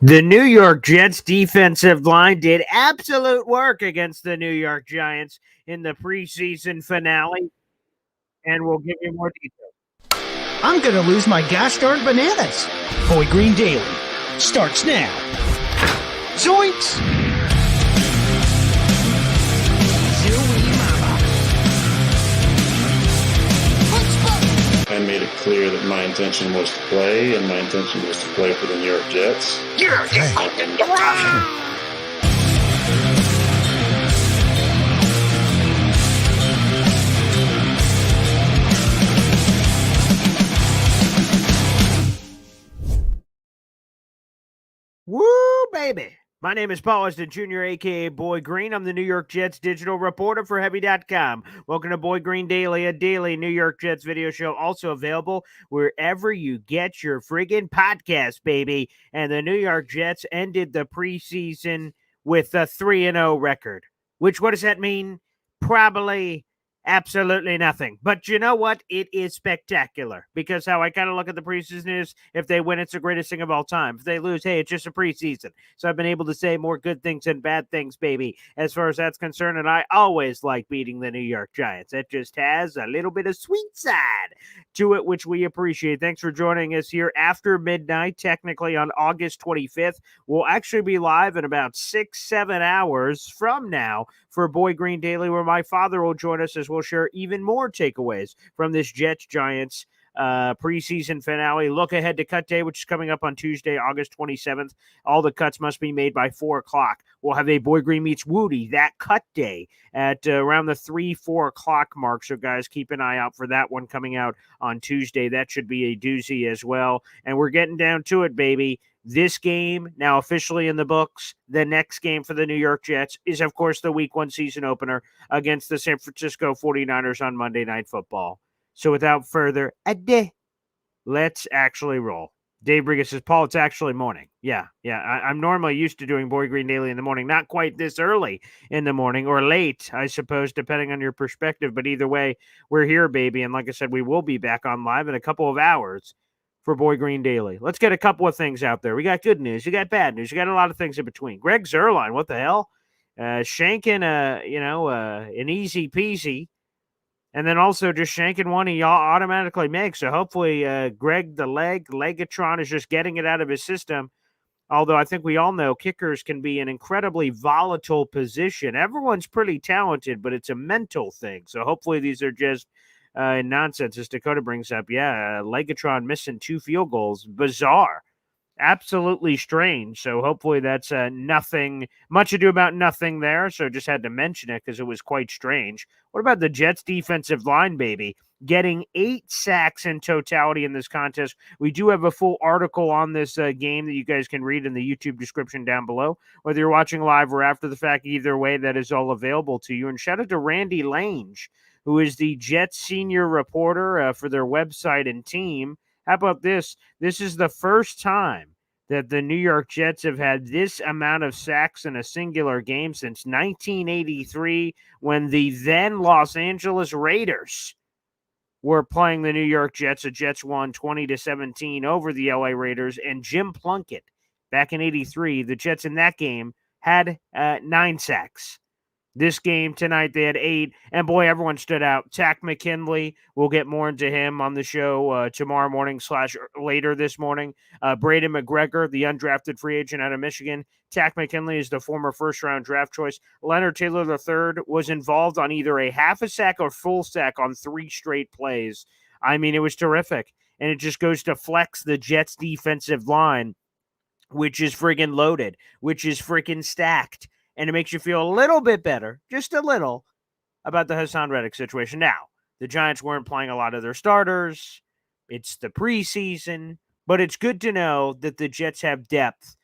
The New York Jets defensive line did absolute work against the New York Giants in the preseason finale, and we'll give you more details. I'm going to lose my gosh darn bananas. Boy Green Daily starts now. Zoinks! I made it clear that my intention was to play, and my intention was to play for the New York Jets. Woo, baby. My name is Paul Weston Jr., a.k.a. Boy Green. I'm the New York Jets digital reporter for Heavy.com. Welcome to Boy Green Daily, a daily New York Jets video show, also available wherever you get your friggin' podcast, baby. And the New York Jets ended the preseason with a 3-0 record. Which, what does that mean? Probably absolutely nothing. But you know what? It is spectacular, because how I kind of look at the preseason is, if they win, it's the greatest thing of all time. If they lose, hey, it's just a preseason. So I've been able to say more good things than bad things, baby, as far as that's concerned. And I always like beating the New York Giants. It just has a little bit of sweet side to it, which we appreciate. Thanks for joining us here after midnight, technically on August 25th. We'll actually be live in about 6-7 hours from now for Boy Green Daily, where my father will join us as we'll share even more takeaways from this Jets-Giants preseason finale. Look ahead to cut day, which is coming up on Tuesday, August 27th. All the cuts must be made by 4 o'clock. We'll have a Boy Green Meets Woody, that cut day, at around the 3-4 o'clock mark. So, guys, keep an eye out for that one coming out on Tuesday. That should be a doozy as well. And we're getting down to it, baby. This game, now officially in the books, the next game for the New York Jets is, of course, the Week 1 season opener against the San Francisco 49ers on Monday Night Football. So without further ado, let's actually roll. Dave Brigas says, Paul, it's actually morning. Yeah. I'm normally used to doing Boy Green Daily in the morning. Not quite this early in the morning, or late, I suppose, depending on your perspective. But either way, we're here, baby. And like I said, we will be back on live in a couple of hours for Boy Green Daily. Let's get a couple of things out there. We got good news. You got bad news. You got a lot of things in between. Greg Zuerlein, what the hell? Shanking, an easy peasy. And then also just shanking one he automatically makes. So hopefully Greg the Legatron is just getting it out of his system. Although I think we all know kickers can be an incredibly volatile position. Everyone's pretty talented, but it's a mental thing. So hopefully these are just nonsense, as Dakota brings up. Yeah, Legatron missing 2 field goals. Bizarre. Absolutely strange. So hopefully that's nothing, much ado about nothing there. So just had to mention it because it was quite strange. What about the Jets defensive line, baby? Getting 8 sacks in totality in this contest. We do have a full article on this game that you guys can read in the YouTube description down below. Whether you're watching live or after the fact, either way, that is all available to you. And shout out to Randy Lange, who is the Jets senior reporter for their website and team. How about this? This is the first time that the New York Jets have had this amount of sacks in a singular game since 1983, when the then Los Angeles Raiders were playing the New York Jets. The Jets won 20-17 over the LA Raiders, and Jim Plunkett, back in 83, the Jets in that game had 9 sacks. This game tonight, they had 8, and boy, everyone stood out. Takk McKinley, we'll get more into him on the show tomorrow morning / later this morning. Braden McGregor, the undrafted free agent out of Michigan. Takk McKinley is the former first-round draft choice. Leonard Taylor III was involved on either a half a sack or full sack on 3 straight plays. I mean, it was terrific, and it just goes to flex the Jets' defensive line, which is friggin' loaded, which is friggin' stacked. And it makes you feel a little bit better, just a little, about the Haason Reddick situation. Now, the Giants weren't playing a lot of their starters. It's the preseason. But it's good to know that the Jets have depth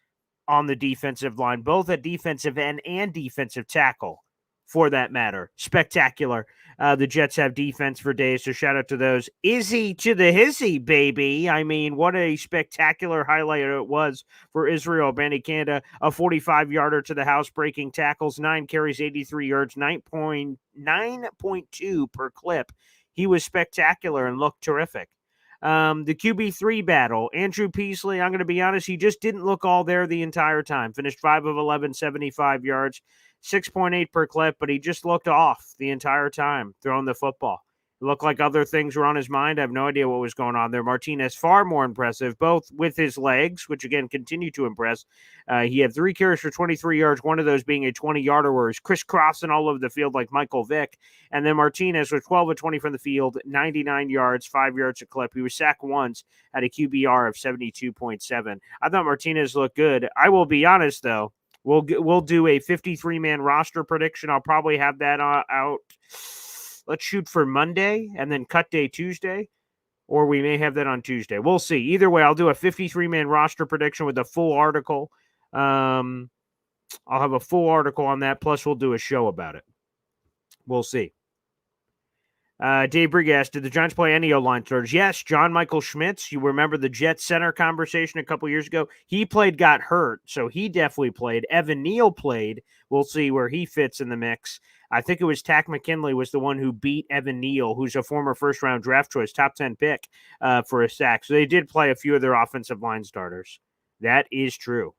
on the defensive line, both at defensive end and defensive tackle, for that matter. Spectacular. The Jets have defense for days, so shout out to those. Izzy to the hizzy, baby. I mean, what a spectacular highlight it was for Israel Abanikanda. A 45-yarder to the house, breaking tackles, 9 carries, 83 yards, 9.2 per clip. He was spectacular and looked terrific. The QB3 battle, Andrew Peasley, I'm going to be honest, he just didn't look all there the entire time. Finished 5 of 11, 75 yards, 6.8 per clip, but he just looked off the entire time throwing the football. It looked like other things were on his mind. I have no idea what was going on there. Martinez, far more impressive, both with his legs, which again continue to impress. He had 3 carries for 23 yards, one of those being a 20-yarder where he's crisscrossing all over the field like Michael Vick. And then Martinez with 12 of 20 from the field, 99 yards, 5 yards a clip. He was sacked once at a QBR of 72.7. I thought Martinez looked good. I will be honest, though. We'll do a 53-man roster prediction. I'll probably have that out. Let's shoot for Monday and then cut day Tuesday, or we may have that on Tuesday. We'll see. Either way, I'll do a 53-man roster prediction with a full article. I'll have a full article on that, plus we'll do a show about it. We'll see. Dave Brigas, did the Giants play any O-line starters? Yes, John Michael Schmitz. You remember the Jets center conversation a couple years ago? He got hurt, so he definitely played. Evan Neal played. We'll see where he fits in the mix. I think it was Tack McKinley was the one who beat Evan Neal, who's a former first-round draft choice, top 10 pick for a sack. So they did play a few of their offensive line starters. That is true.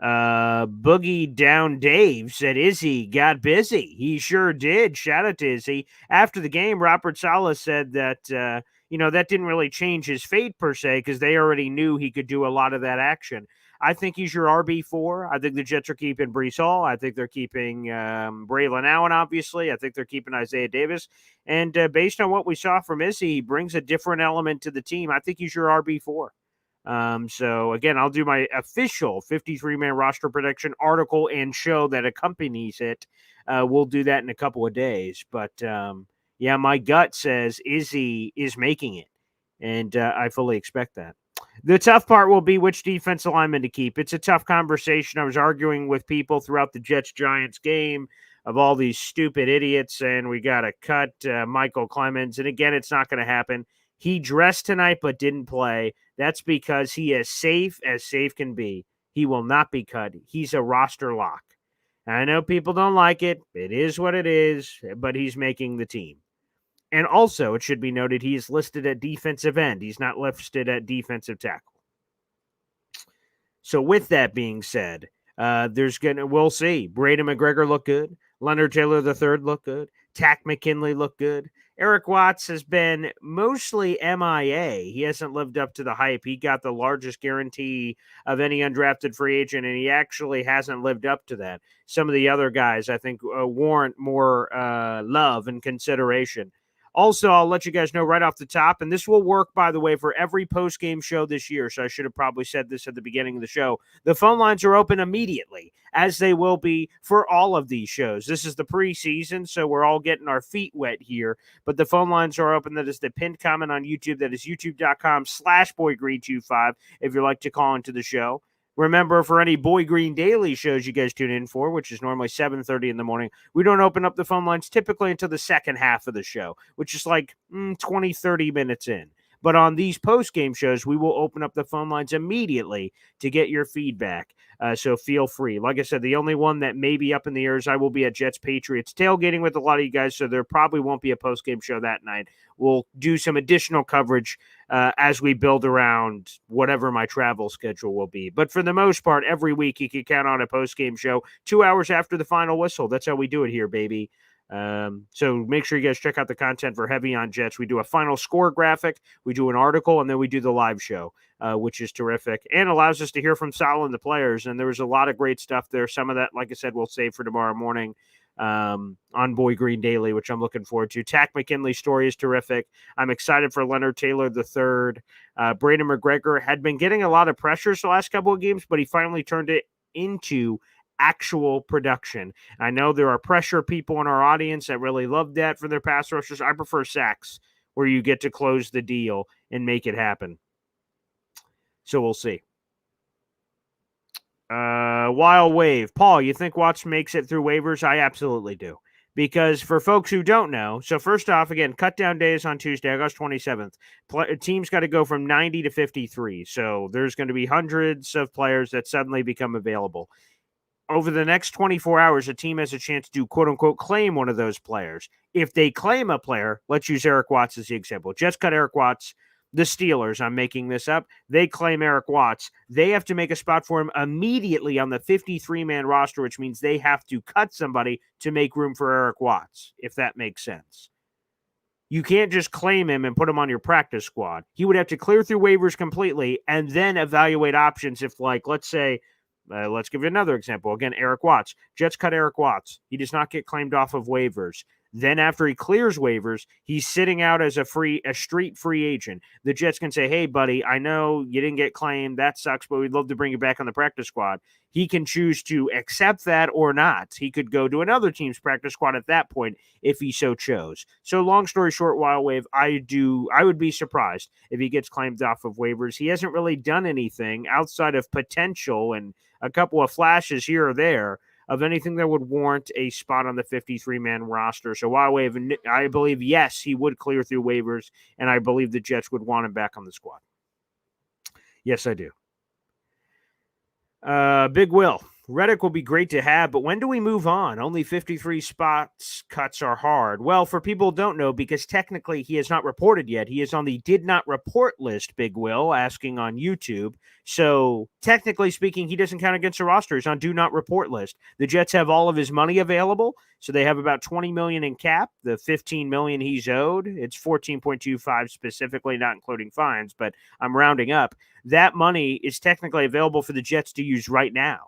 Boogie Down Dave said Izzy got busy. He sure did. Shout out to Izzy. After the game, Robert Saleh said that, that didn't really change his fate per se because they already knew he could do a lot of that action. I think he's your RB4. I think the Jets are keeping Breece Hall. I think they're keeping Braylon Allen, obviously. I think they're keeping Isaiah Davis. And based on what we saw from Izzy, he brings a different element to the team. I think he's your RB4. So again, I'll do my official 53-man roster prediction article and show that accompanies it. We'll do that in a couple of days, but my gut says Izzy is making it, and I fully expect that. The tough part will be which defensive lineman to keep. It's a tough conversation. I was arguing with people throughout the Jets-Giants game of all these stupid idiots, and we got to cut Michael Clemens, and again, it's not going to happen. He dressed tonight but didn't play. That's because he is safe as safe can be. He will not be cut. He's a roster lock. I know people don't like it. It is what it is, but he's making the team. And also, it should be noted, he is listed at defensive end. He's not listed at defensive tackle. So with that being said, we'll see. Braden McGregor look good. Leonard Taylor III look good. Tack McKinley look good. Eric Watts has been mostly MIA. He hasn't lived up to the hype. He got the largest guarantee of any undrafted free agent, and he actually hasn't lived up to that. Some of the other guys, I think, warrant more love and consideration. Also, I'll let you guys know right off the top, and this will work, by the way, for every post-game show this year, so I should have probably said this at the beginning of the show. The phone lines are open immediately, as they will be for all of these shows. This is the preseason, so we're all getting our feet wet here, but the phone lines are open. That is the pinned comment on YouTube. That is youtube.com/BoyGreen25 if you'd like to call into the show. Remember, for any Boy Green Daily shows you guys tune in for, which is normally 7:30 in the morning, we don't open up the phone lines typically until the second half of the show, which is like 20, 30 minutes in. But on these post-game shows, we will open up the phone lines immediately to get your feedback. So feel free. Like I said, the only one that may be up in the air is I will be at Jets Patriots tailgating with a lot of you guys, so there probably won't be a post-game show that night. We'll do some additional coverage as we build around whatever my travel schedule will be. But for the most part, every week you can count on a post-game show 2 hours after the final whistle. That's how we do it here, baby. So make sure you guys check out the content for Heavy on Jets. We do a final score graphic, we do an article, and then we do the live show, which is terrific and allows us to hear from Sal and the players. And there was a lot of great stuff there. Some of that, like I said, we'll save for tomorrow morning on Boy Green Daily, which I'm looking forward to. Tack McKinley's story is terrific. I'm excited for Leonard Taylor III. Braden McGregor had been getting a lot of pressures the last couple of games, but he finally turned it into actual production. I know there are pressure people in our audience that really love that for their pass rushers. I prefer sacks where you get to close the deal and make it happen. So we'll see. Wild Wave. Paul, you think Watts makes it through waivers? I absolutely do. Because for folks who don't know, so first off, again, cut down day is on Tuesday, August 27th. Teams got to go from 90 to 53. So there's going to be hundreds of players that suddenly become available. Over the next 24 hours, a team has a chance to, quote-unquote, claim one of those players. If they claim a player, let's use Eric Watts as the example. Jets cut Eric Watts The Steelers, I'm making this up, they claim Eric Watts. They have to make a spot for him immediately on the 53-man roster, which means they have to cut somebody to make room for Eric Watts, if that makes sense. You can't just claim him and put him on your practice squad. He would have to clear through waivers completely and then evaluate options if, like, let's say, let's give you another example. Again, Eric Watts. Jets cut Eric Watts. He does not get claimed off of waivers. Then after he clears waivers, he's sitting out as a street free agent. The Jets can say, hey, buddy, I know you didn't get claimed. That sucks, but we'd love to bring you back on the practice squad. He can choose to accept that or not. He could go to another team's practice squad at that point if he so chose. So long story short, Wild Wave, I would be surprised if he gets claimed off of waivers. He hasn't really done anything outside of potential and a couple of flashes here or there of anything that would warrant a spot on the 53-man roster. So Wild Wave, I believe, yes, he would clear through waivers, and I believe the Jets would want him back on the squad. Yes, I do. Big Will. Reddick will be great to have, but when do we move on? Only 53 spots cuts are hard. Well, for people who don't know, because technically he has not reported yet, he is on the did not report list, Big Will, asking on YouTube. So technically speaking, he doesn't count against the roster. He's on do not report list. The Jets have all of his money available, so they have about $20 million in cap. The $15 million he's owed, it's 14.25 specifically, not including fines, but I'm rounding up. That money is technically available for the Jets to use right now.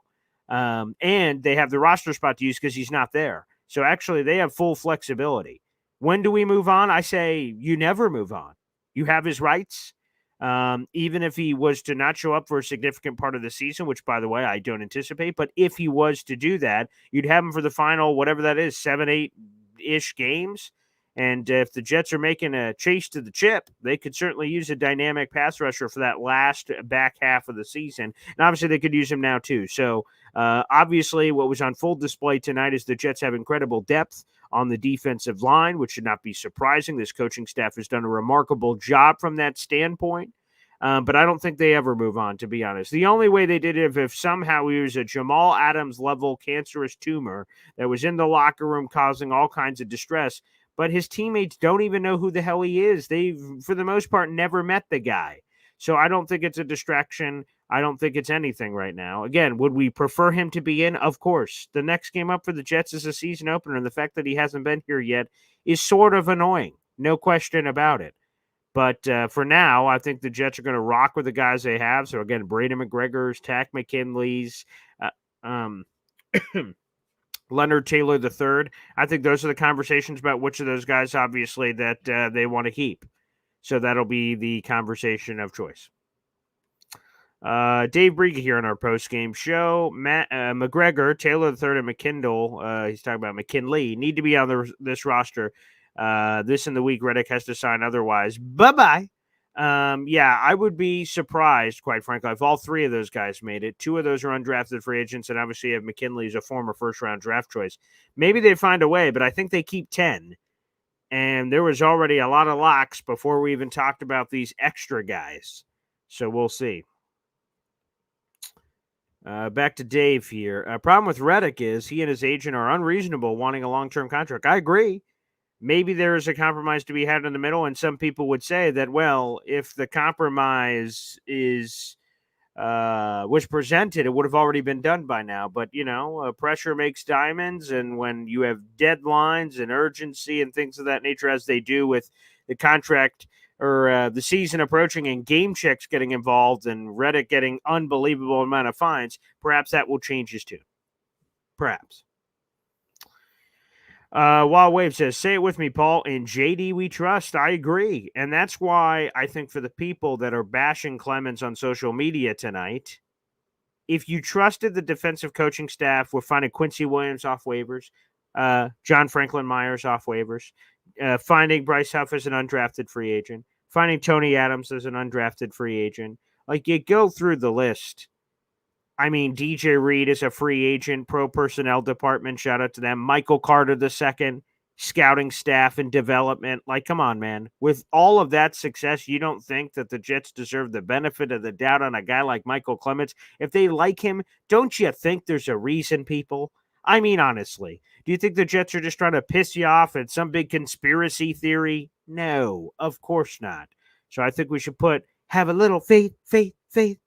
And they have the roster spot to use because he's not there. So actually, they have full flexibility. When do we move on? I say you never move on. You have his rights. Even if he was to not show up for a significant part of the season, which, by the way, I don't anticipate, but if he was to do that, you'd have him for the final, whatever that is, 7, 8-ish games. And if the Jets are making a chase to the chip, they could certainly use a dynamic pass rusher for that last back half of the season. And obviously, they could use him now, too. So, obviously, what was on full display tonight is the Jets have incredible depth on the defensive line, which should not be surprising. This coaching staff has done a remarkable job from that standpoint. But I don't think they ever move on, to be honest. The only way they did it if somehow he was a Jamal Adams-level cancerous tumor that was in the locker room causing all kinds of distress. But his teammates don't even know who the hell he is. They've, for the most part, never met the guy. So I don't think it's a distraction. I don't think it's anything right now. Again, would we prefer him to be in? Of course. The next game up for the Jets is a season opener, and the fact that he hasn't been here yet is sort of annoying. No question about it. But for now, I think the Jets are going to rock with the guys they have. So, again, Braden McGregor's, Tack McKinley's, Leonard Taylor III. I think those are the conversations about which of those guys, obviously, that they want to keep. So that'll be the conversation of choice. Dave Briga here on our post-game show. McGregor, Taylor III, and McKindle, he's talking about McKinley, need to be on this roster. This in the week, Reddick has to sign otherwise. Bye-bye. Yeah, I would be surprised, quite frankly, if all three of those guys made it. 2 of those are undrafted free agents, and obviously you have McKinley as a former first-round draft choice. Maybe they find a way, but I think they keep 10. And there was already a lot of locks before we even talked about these extra guys. So we'll see. Back to Dave here. Problem with Reddick is he and his agent are unreasonable wanting a long-term contract. I agree. Maybe there is a compromise to be had in the middle, and some people would say that, well, if the compromise was presented, it would have already been done by now. But, pressure makes diamonds, and when you have deadlines and urgency and things of that nature, as they do with the contract or the season approaching and game checks getting involved and Reddick getting unbelievable amount of fines, perhaps that will change his tune. Perhaps. Wild Wave says, say it with me, Paul. In JD we trust. I agree. And that's why I think for the people that are bashing Clemens on social media tonight, if you trusted the defensive coaching staff, we're finding Quincy Williams off waivers, John Franklin Myers off waivers, finding Bryce Huff as an undrafted free agent, finding Tony Adams as an undrafted free agent. Like, you go through the list. I mean, DJ Reed is a free agent, pro personnel department. Shout out to them. Michael Carter II, scouting staff and development. Like, come on, man. With all of that success, you don't think that the Jets deserve the benefit of the doubt on a guy like Michael Clemens? If they like him, don't you think there's a reason, people? I mean, honestly, do you think the Jets are just trying to piss you off at some big conspiracy theory? No, of course not. So I think we should have a little faith, faith, faith,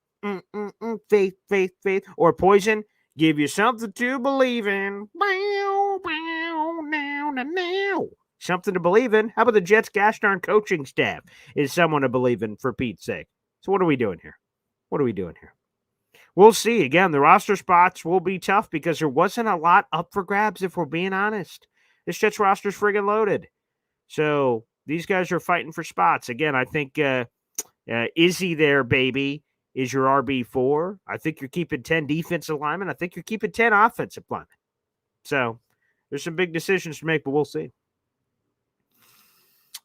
faith, faith, faith, or Poison, give you something to believe in. Bow, bow, now, now, now. Something to believe in. How about the Jets' gosh darn coaching staff is someone to believe in, for Pete's sake? So what are we doing here? What are we doing here? We'll see. Again, the roster spots will be tough because there wasn't a lot up for grabs, if we're being honest. This Jets roster's friggin' loaded. So these guys are fighting for spots. Again, I think Izzy there, baby, is your RB4. I think you're keeping 10 defensive linemen. I think you're keeping 10 offensive linemen. So there's some big decisions to make, but we'll see.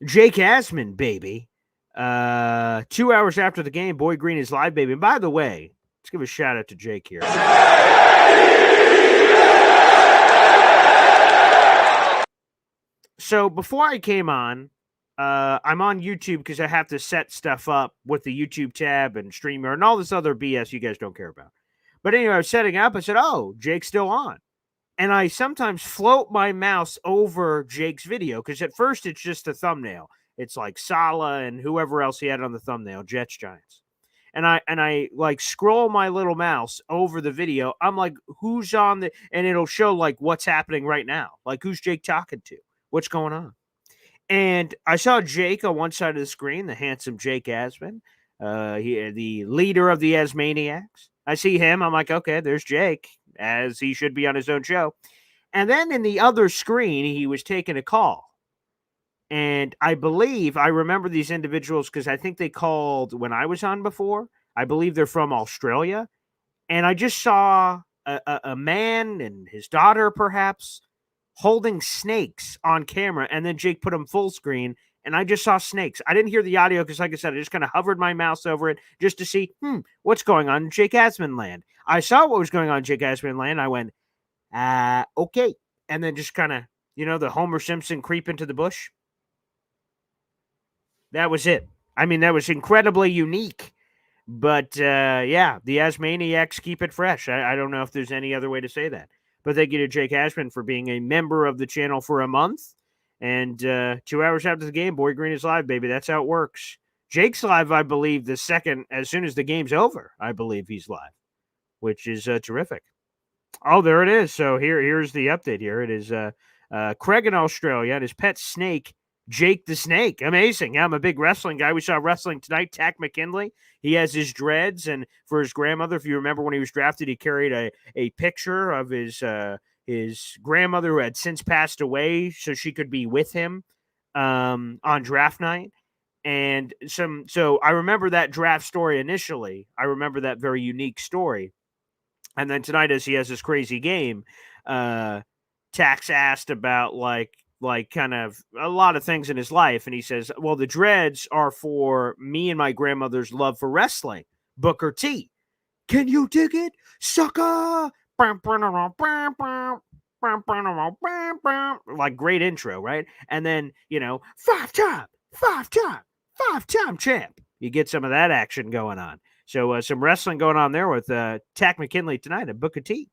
Jake Asman, baby. 2 hours after the game, Boy Green is live, baby. And by the way, let's give a shout out to Jake here. So before I came on, I'm on YouTube because I have to set stuff up with the YouTube tab and streamer and all this other BS you guys don't care about. But anyway, I was setting up. I said, oh, Jake's still on. And I sometimes float my mouse over Jake's video because at first it's just a thumbnail. It's like Salah and whoever else he had on the thumbnail, Jets, Giants. And I like scroll my little mouse over the video. I'm like, who's on the, and it'll show like what's happening right now. Like, who's Jake talking to? What's going on? And I saw Jake on one side of the screen, the handsome Jake Asman, the leader of the Asmaniacs. I see him. I'm like, okay, there's Jake, as he should be on his own show. And then in the other screen, he was taking a call. And I remember these individuals because I think they called when I was on before. I believe they're from Australia. And I just saw a man and his daughter, perhaps, holding snakes on camera. And then Jake put them full screen. And I just saw snakes. I didn't hear the audio because, like I said, I just kind of hovered my mouse over it just to see, what's going on in Jake Asman land. I saw what was going on in Jake Asman land. I went, okay. And then just kind of, the Homer Simpson creep into the bush. That was it. I mean, that was incredibly unique. But, yeah, the Asmaniacs keep it fresh. I don't know if there's any other way to say that. But thank you to Jake Asman for being a member of the channel for a month. And 2 hours after the game, Boy Green is live, baby. That's how it works. Jake's live, I believe, the second, as soon as the game's over, I believe he's live, which is terrific. Oh, there it is. So here's the update here. It is Craig in Australia and his pet snake, Jake the Snake. Amazing. Yeah, I'm a big wrestling guy. We saw wrestling tonight. Tack McKinley. He has his dreads, and for his grandmother, if you remember when he was drafted, he carried a picture of his grandmother who had since passed away so she could be with him on draft night. And so I remember that draft story initially. I remember that very unique story. And then tonight, as he has this crazy game, Tax asked about like kind of a lot of things in his life. And he says, well, the dreads are for me and my grandmother's love for wrestling. Booker T. Can you dig it? Sucker! Like, great intro, right? And then, five-time champ. You get some of that action going on. So some wrestling going on there with Tack McKinley tonight at Booker T.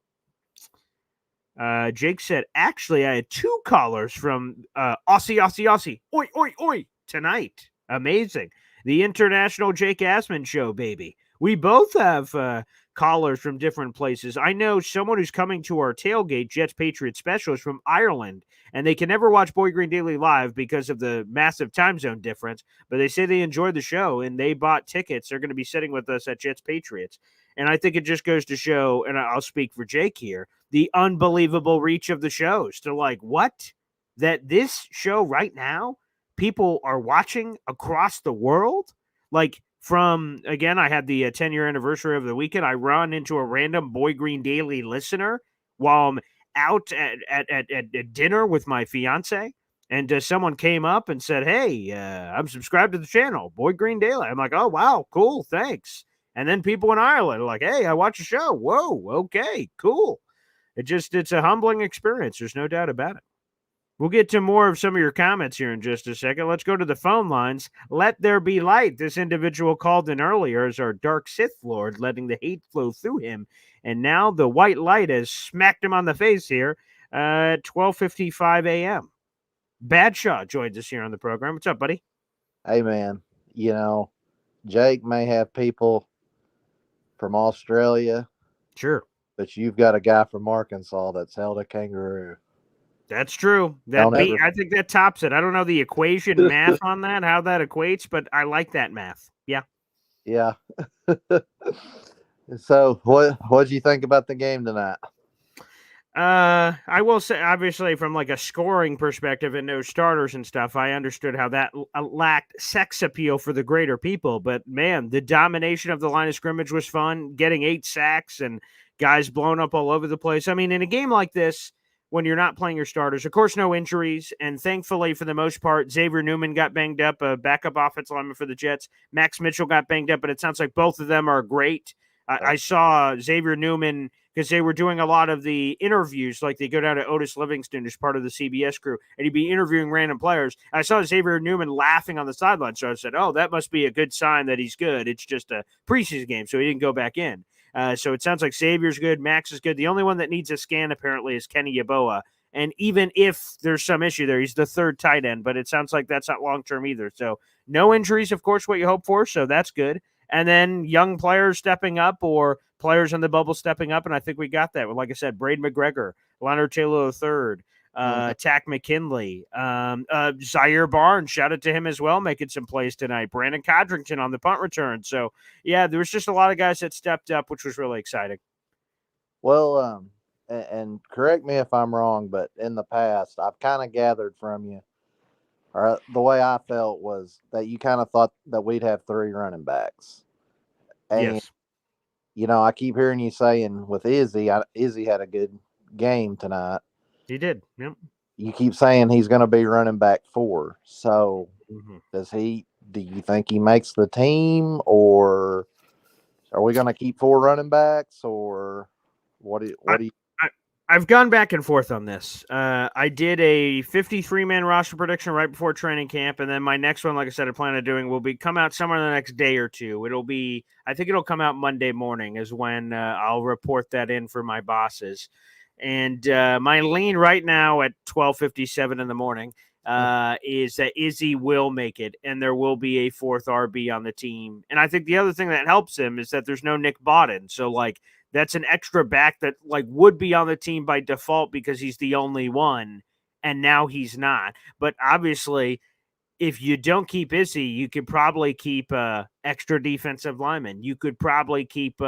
Jake said, actually, I had 2 callers from Aussie. Oi, oi, oi, tonight. Amazing. The International Jake Asman Show, baby. We both have callers from different places. I know someone who's coming to our tailgate, Jets Patriots Special, is from Ireland, and they can never watch Boy Green Daily live because of the massive time zone difference, but they say they enjoyed the show, and they bought tickets. They're going to be sitting with us at Jets Patriots. And I think it just goes to show, and I'll speak for Jake here, the unbelievable reach of the shows. To like, what? That this show right now, people are watching across the world? Like, from, again, I had the 10-year anniversary of the weekend. I run into a random Boy Green Daily listener while I'm out at dinner with my fiance. And someone came up and said, hey, I'm subscribed to the channel, Boy Green Daily. I'm like, oh, wow, cool, thanks. And then people in Ireland are like, hey, I watch the show. Whoa, okay, cool. It's a humbling experience. There's no doubt about it. We'll get to more of some of your comments here in just a second. Let's go to the phone lines. Let there be light. This individual called in earlier as our dark Sith Lord, letting the hate flow through him. And now the white light has smacked him on the face here at 12:55 a.m. Badshaw joins us here on the program. What's up, buddy? Hey, man. you know, Jake may have people from Australia, Sure. but you've got a guy from Arkansas that's held a kangaroo. That's true. Don't ever, I think that tops it. I don't know the equation math on that, how that equates, but I like that math. Yeah. yeah. So, what do you think about the game tonight? I will say, obviously, from like a scoring perspective and no starters and stuff, I understood how that lacked sex appeal for the greater people. But man, the domination of the line of scrimmage was fun. Getting 8 sacks and guys blown up all over the place. I mean, in a game like this, when you're not playing your starters, of course, no injuries, and thankfully, for the most part, Xavier Newman got banged up, a backup offensive lineman for the Jets. Max Mitchell got banged up, but it sounds like both of them are great. I saw Xavier Newman because they were doing a lot of the interviews, like they go down to Otis Livingston, who's part of the CBS crew, and he'd be interviewing random players. I saw Xavier Newman laughing on the sideline, so I said, "Oh, that must be a good sign that he's good. It's just a preseason game, so he didn't go back in." So it sounds like Xavier's good, Max is good. The only one that needs a scan apparently is Kenny Yeboah. And even if there's some issue there, he's the third tight end, but it sounds like that's not long term either. So no injuries, of course, what you hope for. So that's good. And then young players stepping up or players in the bubble stepping up. And I think we got that. Like I said, Braid McGregor, Leonard Taylor III, Tack McKinley, Zaire Barnes, shout out to him as well, making some plays tonight. Brandon Codrington on the punt return. So, yeah, there was just a lot of guys that stepped up, which was really exciting. Well, and correct me if I'm wrong, but in the past, I've kind of gathered from you, or the way I felt was that you kind of thought that we'd have 3 running backs. And, Yes. I keep hearing you saying with Izzy, Izzy had a good game tonight. He did. Yep. You keep saying he's going to be running back 4. So, do you think he makes the team, or are we going to keep 4 running backs, or what do you? I've gone back and forth on this. I did a 53-man roster prediction right before training camp, and then my next one, like I said, I plan on doing will be come out somewhere in the next day or two. I think it'll come out Monday morning is when I'll report that in for my bosses. And my lean right now at 12:57 in the morning is that Izzy will make it, and there will be a 4th RB on the team. And I think the other thing that helps him is that there's no Nick Bodden. So, like, that's an extra back that like would be on the team by default because he's the only one, and now he's not. But obviously, if you don't keep Izzy, you could probably keep extra defensive lineman. You could probably keep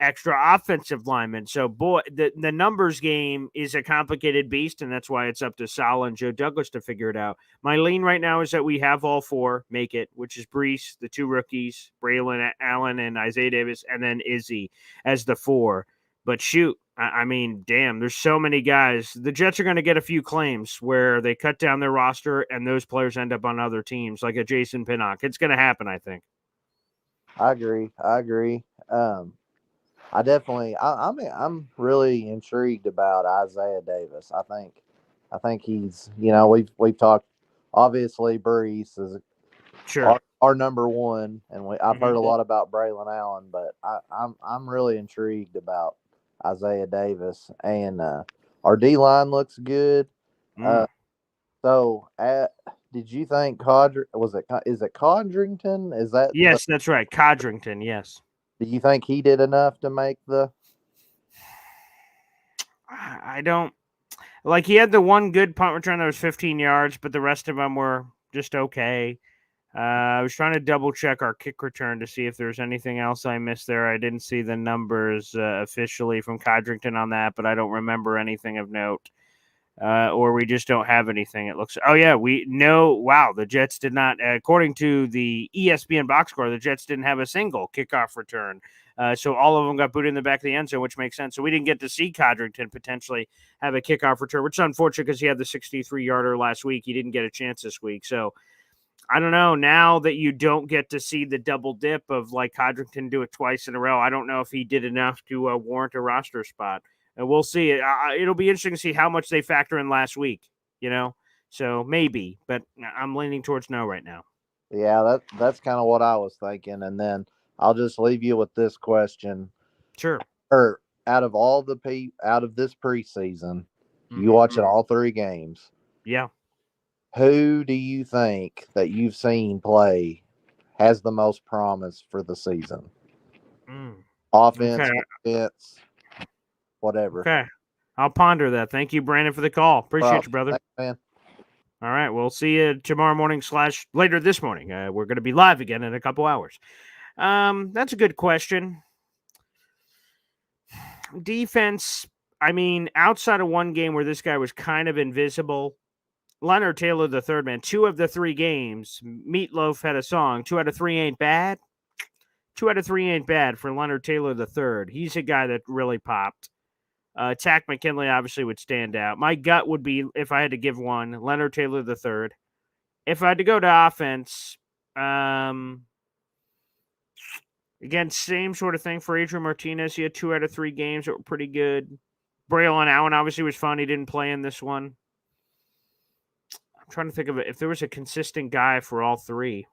extra offensive lineman. So, boy, the numbers game is a complicated beast, and that's why it's up to Sal and Joe Douglas to figure it out. My lean right now is that we have all 4 make it, which is Brees, the 2 rookies, Braylon Allen and Isaiah Davis, and then Izzy as the 4. But shoot, I mean, damn, there's so many guys. The Jets are going to get a few claims where they cut down their roster and those players end up on other teams, like a Jason Pinnock. It's going to happen, I think. I agree. I'm really intrigued about Isaiah Davis. I think he's, we've talked, obviously Brees is Sure. our number 1, and I've heard a lot about Braylon Allen, but I'm really intrigued about Isaiah Davis, and our D line looks good. So, did you think is it Codrington? Is that? Yes, that's right, Codrington. Yes. Do you think he did enough to make the? I don't like. He had the one good punt return that was 15 yards, but the rest of them were just okay. I was trying to double check our kick return to see if there's anything else I missed there. I didn't see the numbers officially from Codrington on that, but I don't remember anything of note. Or we just don't have anything. It looks. Oh yeah, wow, the Jets did not. According to the ESPN box score, the Jets didn't have a single kickoff return. So all of them got booted in the back of the end zone, which makes sense. So we didn't get to see Codrington potentially have a kickoff return, which is unfortunate because he had the 63-yarder last week. He didn't get a chance this week. So I don't know. Now that you don't get to see the double dip of like Codrington do it twice in a row, I don't know if he did enough to warrant a roster spot. And we'll see. It'll be interesting to see how much they factor in last week, So maybe, but I'm leaning towards no right now. Yeah, that's kind of what I was thinking. And then I'll just leave you with this question. Sure. Out of this preseason, you watching all 3 games. Yeah. Who do you think that you've seen play has the most promise for the season. Mm. Offense, Okay. defense, whatever. Okay. I'll ponder that. Thank you, Brandon, for the call. Appreciate you, brother. Thanks, man. All right. We'll see you tomorrow morning / later this morning. We're going to be live again in a couple hours. That's a good question. Defense, I mean, outside of one game where this guy was kind of invisible, Leonard Taylor III, man, 2 of the 3 games, Meatloaf had a song, 2 out of 3 ain't bad. 2 out of 3 ain't bad for Leonard Taylor III. He's a guy that really popped. Tack McKinley obviously would stand out. My gut would be, if I had to give one, Leonard Taylor III. If I had to go to offense, again, same sort of thing for Adrian Martinez. He had 2 out of 3 games that were pretty good. Braylon Allen obviously was fun. He didn't play in this one. I'm trying to think of it. If there was a consistent guy for all 3.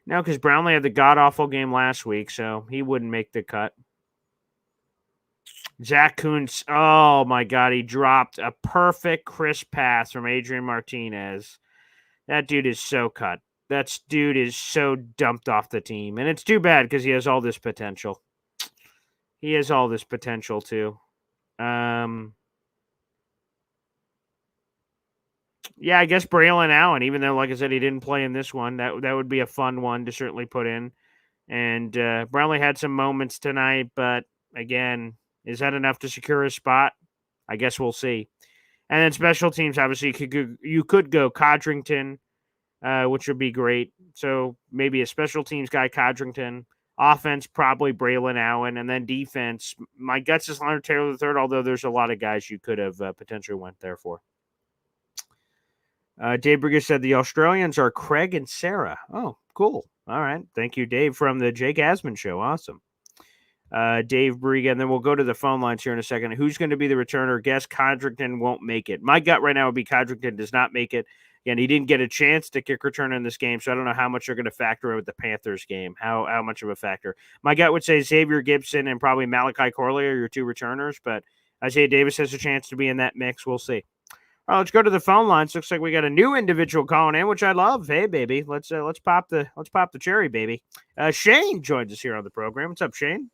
No, because Brownlee had the god-awful game last week, so he wouldn't make the cut. Zach Kuntz, oh my God, he dropped a perfect crisp pass from Adrian Martinez. That dude is so cut. That dude is so dumped off the team. And it's too bad because he has all this potential. He has all this potential too. Yeah, I guess Braylon Allen, even though, like I said, he didn't play in this one, that would be a fun one to certainly put in. And Brownlee had some moments tonight, but again, is that enough to secure a spot? I guess we'll see. And then special teams, obviously, you could go Codrington, which would be great. So maybe a special teams guy, Codrington. Offense, probably Braylon Allen. And then defense, my guts is Leonard Taylor III, although there's a lot of guys you could have potentially went there for. Dave Brigger said the Australians are Craig and Sarah. Oh, cool. All right. Thank you, Dave, from the Jake Asman Show. Awesome. Dave Briga, and then we'll go to the phone lines here in a second. Who's going to be the returner? Guess Codrington won't make it. My gut right now would be Codrington does not make it. Again, he didn't get a chance to kick return in this game, so I don't know how much they're going to factor in with the Panthers game, how much of a factor. My gut would say Xavier Gibson and probably Malachi Corley are your 2 returners, but Isaiah Davis has a chance to be in that mix. We'll see. All right, let's go to the phone lines. Looks like we got a new individual calling in, which I love. Hey, baby, let's pop the cherry, baby. Shane joins us here on the program. What's up, Shane?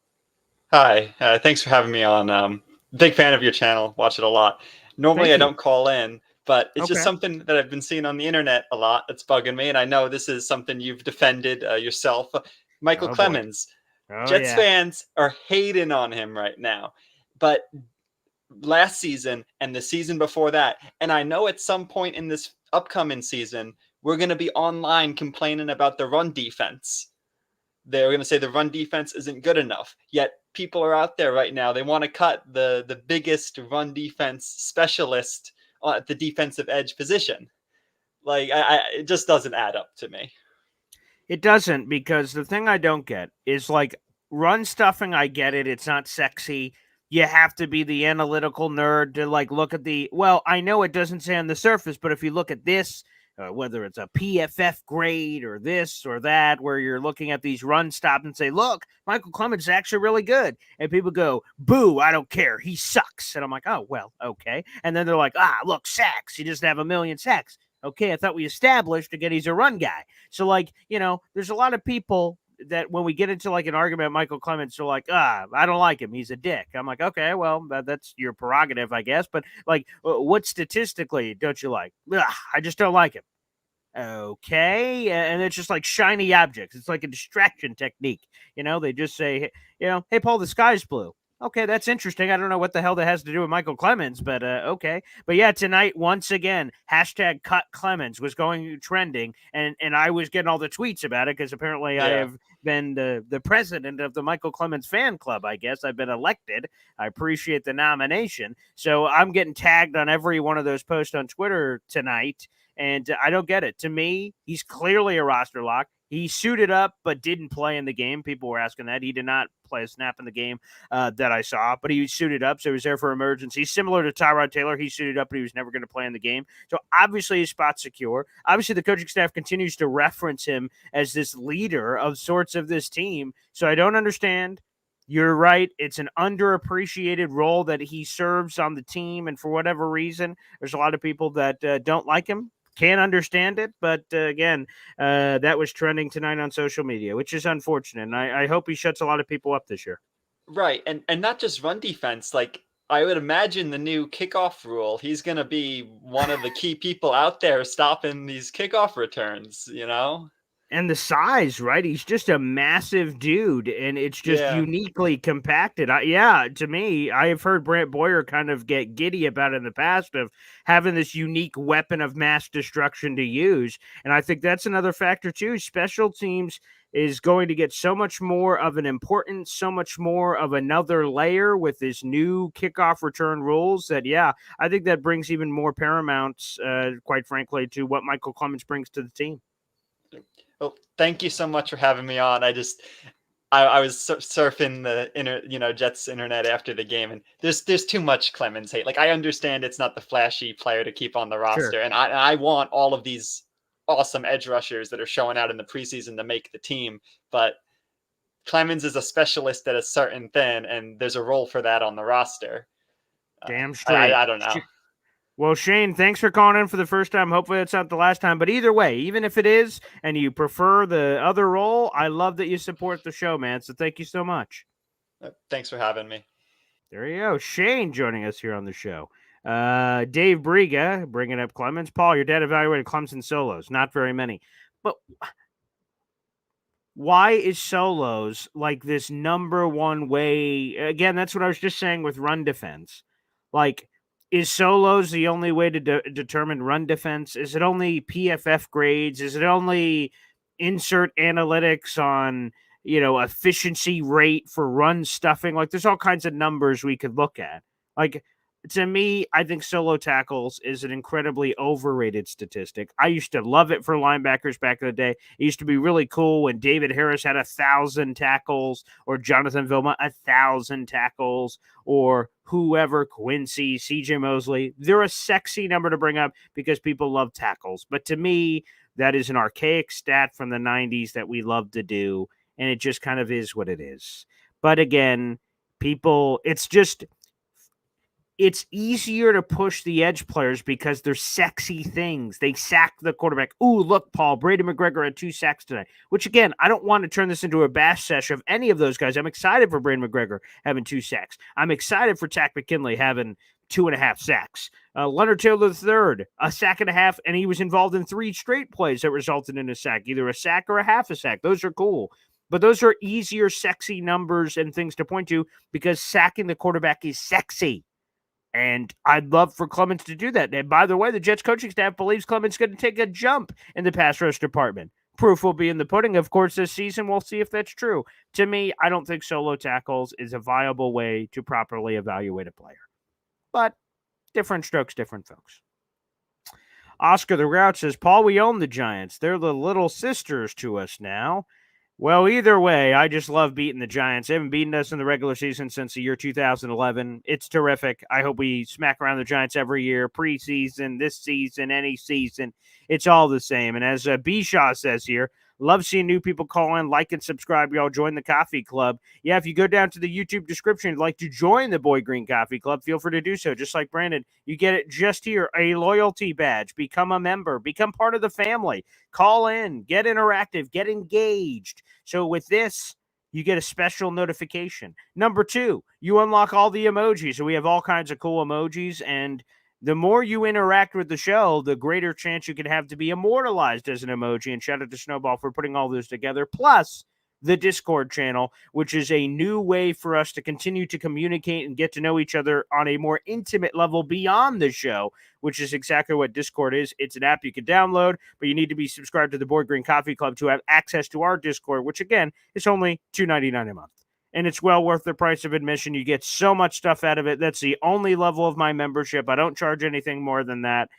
Hi, thanks for having me on. Big fan of your channel. Watch it a lot. Normally, I don't call in, but it's just something that I've been seeing on the internet a lot that's bugging me, and I know this is something you've defended yourself. Michael Clemens. Jets fans are hating on him right now, but last season and the season before that, and I know at some point in this upcoming season, we're going to be online complaining about the run defense. They're going to say the run defense isn't good enough. Yet people are out there right now. They want to cut the biggest run defense specialist at the defensive edge position. Like, it just doesn't add up to me. It doesn't, because the thing I don't get is, like, run stuffing. I get it. It's not sexy. You have to be the analytical nerd to, like, look at I know it doesn't say on the surface, but if you look at this, whether it's a PFF grade or this or that, where you're looking at these run stop and say, look, Michael Clemens is actually really good. And people go, boo, I don't care. He sucks. And I'm like, oh, well, okay. And then they're like, look, sacks. He doesn't have a million sacks. Okay, I thought we established, again, he's a run guy. So, like, there's a lot of people that when we get into, like, an argument with Michael Clemens, they're like, I don't like him. He's a dick. I'm like, okay, well, that's your prerogative, I guess. But, like, what statistically don't you like? I just don't like him. Okay. And it's just like shiny objects. It's like a distraction technique. They just say, hey, Paul, the sky's blue. Okay, that's interesting. I don't know what the hell that has to do with Michael Clemens, but okay. But yeah, tonight, once again, hashtag cut Clemens was going trending, and I was getting all the tweets about it because apparently I have been the president of the Michael Clemens fan club, I guess. I've been elected. I appreciate the nomination. So I'm getting tagged on every one of those posts on Twitter tonight, and I don't get it. To me, he's clearly a roster lock. He suited up but didn't play in the game. People were asking that. He did not play a snap in the game that I saw, but he suited up, so he was there for emergency. Similar to Tyrod Taylor, he suited up, but he was never going to play in the game. So obviously his spot's secure. Obviously the coaching staff continues to reference him as this leader of sorts of this team. So I don't understand. You're right. It's an underappreciated role that he serves on the team, and for whatever reason, there's a lot of people that don't like him. Can't understand it, but again, that was trending tonight on social media, which is unfortunate. And I hope he shuts a lot of people up this year. Right, and not just run defense. Like, I would imagine the new kickoff rule, he's going to be one of the key people out there stopping these kickoff returns, you know? And the size, right? He's just a massive dude, and it's just uniquely compacted. To me, I have heard Brant Boyer kind of get giddy about it in the past of having this unique weapon of mass destruction to use. And I think that's another factor, too. Special teams is going to get so much more of an importance, so much more of another layer with this new kickoff return rules that, I think that brings even more paramount, quite frankly, to what Michael Clemens brings to the team. Well, thank you so much for having me on. I was surfing the Jets internet after the game, and there's too much Clemens hate. Like, I understand it's not the flashy player to keep on the roster, and I want all of these awesome edge rushers that are showing out in the preseason to make the team, but Clemens is a specialist at a certain thing, and there's a role for that on the roster. Damn straight. I don't know. Well, Shane, thanks for calling in for the first time. Hopefully it's not the last time. But either way, even if it is and you prefer the other role, I love that you support the show, man. So thank you so much. Thanks for having me. There you go. Shane joining us here on the show. Dave Briga bringing up Clemens. Paul, your dad evaluated Clemson solos. Not very many. But why is solos like this number one way? Again, that's what I was just saying with run defense. Like, is solos the only way to determine run defense? Is it only PFF grades? Is it only insert analytics on, efficiency rate for run stuffing? Like, there's all kinds of numbers we could look at. Like, to me, I think solo tackles is an incredibly overrated statistic. I used to love it for linebackers back in the day. It used to be really cool when David Harris had 1,000 tackles, or Jonathan Vilma 1,000 tackles, or whoever, Quincy, CJ Mosley. They're a sexy number to bring up because people love tackles. But to me, that is an archaic stat from the 90s that we love to do, and it just kind of is what it is. But again, it's easier to push the edge players because they're sexy things. They sack the quarterback. Ooh, look, Paul, Brady McGregor had 2 sacks tonight. Which, again, I don't want to turn this into a bash sesh of any of those guys. I'm excited for Brady McGregor having 2 sacks. I'm excited for Takk McKinley having 2.5 sacks. Leonard Taylor III, a sack and a half, and he was involved in 3 straight plays that resulted in a sack, either a sack or a half a sack. Those are cool. But those are easier, sexy numbers and things to point to because sacking the quarterback is sexy. And I'd love for Clemens to do that. And by the way, the Jets coaching staff believes Clemens is going to take a jump in the pass rush department. Proof will be in the pudding, of course, this season. We'll see if that's true. To me, I don't think solo tackles is a viable way to properly evaluate a player. But different strokes, different folks. Oscar the Grouch says, Paul, we own the Giants. They're the little sisters to us now. Well, either way, I just love beating the Giants. They haven't beaten us in the regular season since the year 2011. It's terrific. I hope we smack around the Giants every year, preseason, this season, any season. It's all the same. And as Bishaw says here, love seeing new people call in, like and subscribe. Y'all join the coffee club. Yeah, if you go down to the YouTube description and like to join the Boy Green Coffee Club, feel free to do so. Just like Brandon, you get it just here, a loyalty badge. Become a member. Become part of the family. Call in. Get interactive. Get engaged. So with this, you get a special notification. Number 2, you unlock all the emojis. So we have all kinds of cool emojis, and the more you interact with the show, the greater chance you can have to be immortalized as an emoji. And shout out to Snowball for putting all those together. Plus, the Discord channel, which is a new way for us to continue to communicate and get to know each other on a more intimate level beyond the show, which is exactly what Discord is. It's an app you can download, but you need to be subscribed to the Boy Green Coffee Club to have access to our Discord, which, again, is only $2.99 a month. And it's well worth the price of admission. You get so much stuff out of it. That's the only level of my membership. I don't charge anything more than that.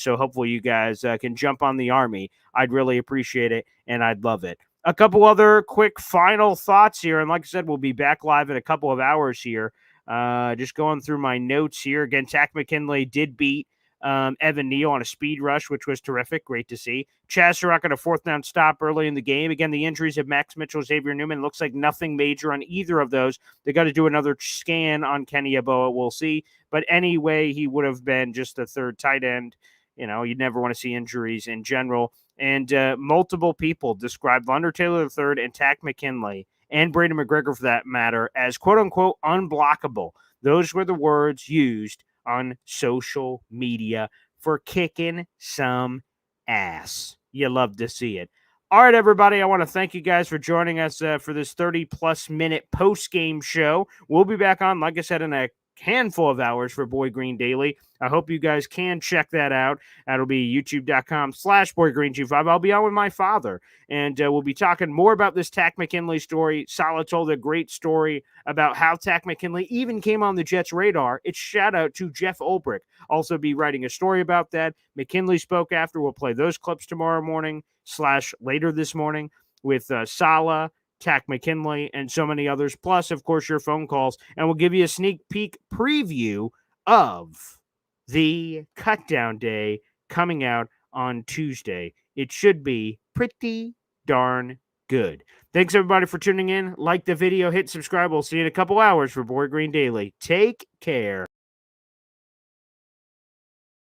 So hopefully you guys can jump on the army. I'd really appreciate it, and I'd love it. A couple other quick final thoughts here. And like I said, we'll be back live in a couple of hours here. Just going through my notes here. Again, Takk McKinley did beat Evan Neal on a speed rush, which was terrific. Great to see. Chaz Surratt got a 4th down stop early in the game. Again, the injuries of Max Mitchell, Xavier Newman, looks like nothing major on either of those. They got to do another scan on Kenny Yeboah. We'll see. But anyway, he would have been just the 3rd tight end you'd never want to see injuries in general. And multiple people described Vonda Taylor III and Tack McKinley, and Brady McGregor for that matter, as quote-unquote unblockable. Those were the words used on social media for kicking some ass. You love to see it. All right, everybody, I want to thank you guys for joining us for this 30-plus minute post-game show. We'll be back on, like I said, in a handful of hours for Boy Green Daily. I hope you guys can check that out. That'll be youtube.com/BoyGreen25. I'll be on with my father, and we'll be talking more about this Tack McKinley story. Sala told a great story about how Tack McKinley even came on the Jets' radar. It's shout out to Jeff Ulbrich. Also be writing a story about that. McKinley spoke after. We'll play those clips tomorrow morning / later this morning with Sala, Tack McKinley, and so many others. Plus, of course, your phone calls. And we'll give you a sneak peek preview of the Cutdown Day coming out on Tuesday. It should be pretty darn good. Thanks, everybody, for tuning in. Like the video, hit subscribe. We'll see you in a couple hours for Boy Green Daily. Take care.